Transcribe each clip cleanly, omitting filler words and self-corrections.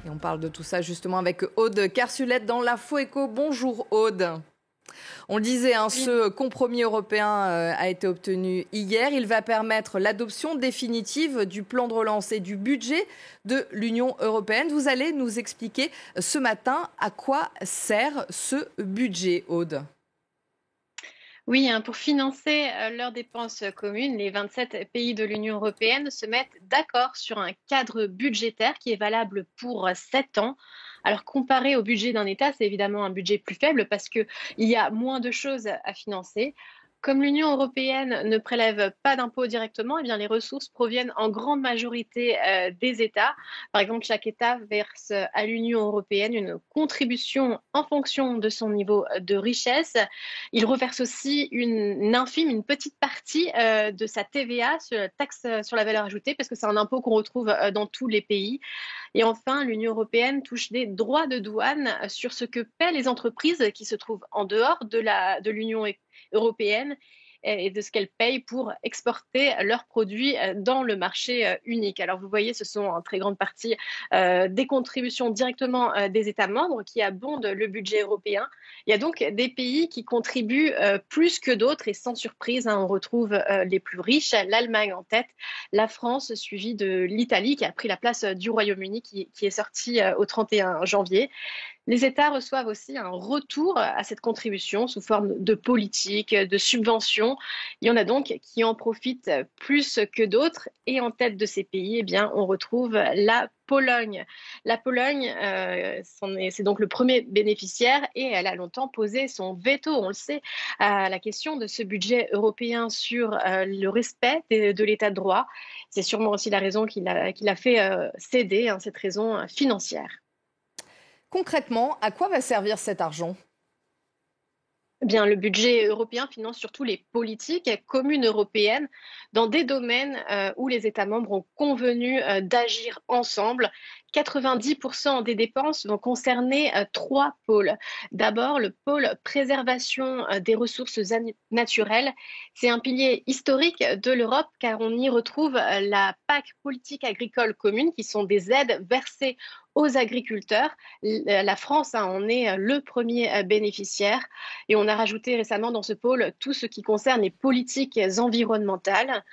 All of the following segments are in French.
Et on parle de tout ça justement avec Aude Kersulette dans l'Info Éco. Bonjour Aude. On le disait, ce compromis européen a été obtenu hier. Il va permettre l'adoption définitive du plan de relance et du budget de l'Union européenne. Vous allez nous expliquer ce matin à quoi sert ce budget, Aude. Oui, pour financer leurs dépenses communes, les 27 pays de l'Union européenne se mettent d'accord sur un cadre budgétaire qui est valable pour 7 ans. Alors, comparé au budget d'un État, c'est évidemment un budget plus faible parce qu'il y a moins de choses à financer. Comme l'Union européenne ne prélève pas d'impôts directement, eh bien, les ressources proviennent en grande majorité des États. Par exemple, chaque État verse à l'Union européenne une contribution en fonction de son niveau de richesse. Il reverse aussi une petite partie de sa TVA, taxe sur la valeur ajoutée, parce que c'est un impôt qu'on retrouve dans tous les pays. Et enfin, l'Union européenne touche des droits de douane sur ce que paient les entreprises qui se trouvent en dehors de l'Union européenne et de ce qu'elles payent pour exporter leurs produits dans le marché unique. Alors vous voyez, ce sont en très grande partie des contributions directement des États membres qui abondent le budget européen. Il y a donc des pays qui contribuent plus que d'autres et sans surprise, on retrouve les plus riches, l'Allemagne en tête, la France suivie de l'Italie qui a pris la place du Royaume-Uni qui est sorti au 31 janvier. Les États reçoivent aussi un retour à cette contribution sous forme de politique, de subventions. Il y en a donc qui en profitent plus que d'autres. Et en tête de ces pays, eh bien, on retrouve la Pologne. La Pologne, c'est donc le premier bénéficiaire et elle a longtemps posé son veto, on le sait, à la question de ce budget européen sur le respect de l'état de droit. C'est sûrement aussi la raison qui l'a fait céder, cette raison financière. Concrètement, à quoi va servir cet argent ? Eh bien, le budget européen finance surtout les politiques communes européennes dans des domaines où les États membres ont convenu d'agir ensemble. 90% des dépenses vont concerner trois pôles. D'abord, le pôle préservation des ressources naturelles. C'est un pilier historique de l'Europe car on y retrouve la PAC, politique agricole commune, qui sont des aides versées aux agriculteurs. La France en est le premier bénéficiaire et on a rajouté récemment dans ce pôle tout ce qui concerne les politiques environnementales.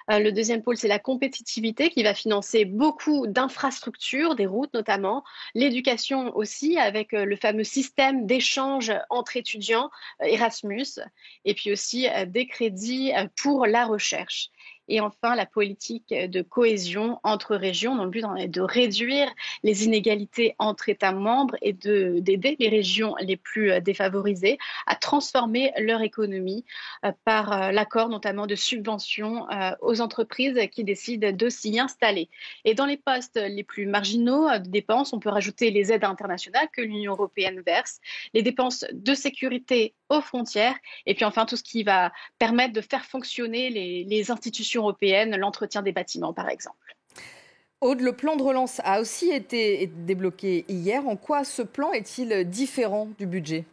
Le deuxième pôle, c'est la compétitivité qui va financer beaucoup d'infrastructures, des routes notamment, l'éducation aussi avec le fameux système d'échange entre étudiants Erasmus et puis aussi des crédits pour la recherche. Et enfin, la politique de cohésion entre régions, dans le but de réduire les inégalités entre États membres et d'aider les régions les plus défavorisées à transformer leur économie par l'accord notamment de subventions aux entreprises qui décident de s'y installer. Et dans les postes les plus marginaux de dépenses, on peut rajouter les aides internationales que l'Union européenne verse, les dépenses de sécurité aux frontières, et puis enfin tout ce qui va permettre de faire fonctionner les institutions européennes, l'entretien des bâtiments par exemple. Aude, le plan de relance a aussi été débloqué hier. En quoi ce plan est-il différent du budget ?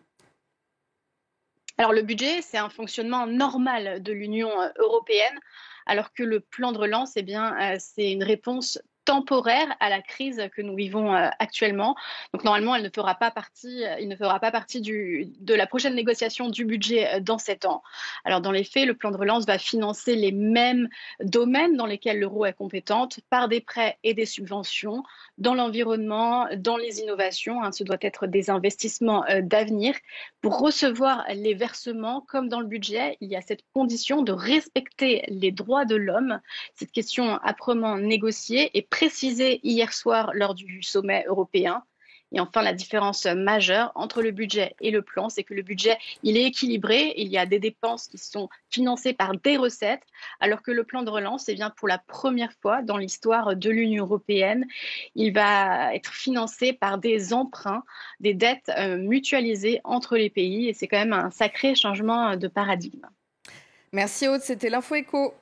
Alors le budget, c'est un fonctionnement normal de l'Union européenne, alors que le plan de relance, eh bien, c'est une réponse temporaire à la crise que nous vivons actuellement. Donc normalement, il ne fera pas partie de la prochaine négociation du budget dans 7 ans. Alors dans les faits, le plan de relance va financer les mêmes domaines dans lesquels l'euro est compétente par des prêts et des subventions dans l'environnement, dans les innovations. Ce doit être des investissements d'avenir. Pour recevoir les versements, comme dans le budget, il y a cette condition de respecter les droits de l'homme. Cette question âprement négociée et précisée hier soir lors du sommet européen. Et enfin, la différence majeure entre le budget et le plan, c'est que le budget, il est équilibré. Il y a des dépenses qui sont financées par des recettes, alors que le plan de relance, eh bien, pour la première fois dans l'histoire de l'Union européenne, il va être financé par des emprunts, des dettes mutualisées entre les pays. Et c'est quand même un sacré changement de paradigme. Merci Aude, c'était l'Info Éco.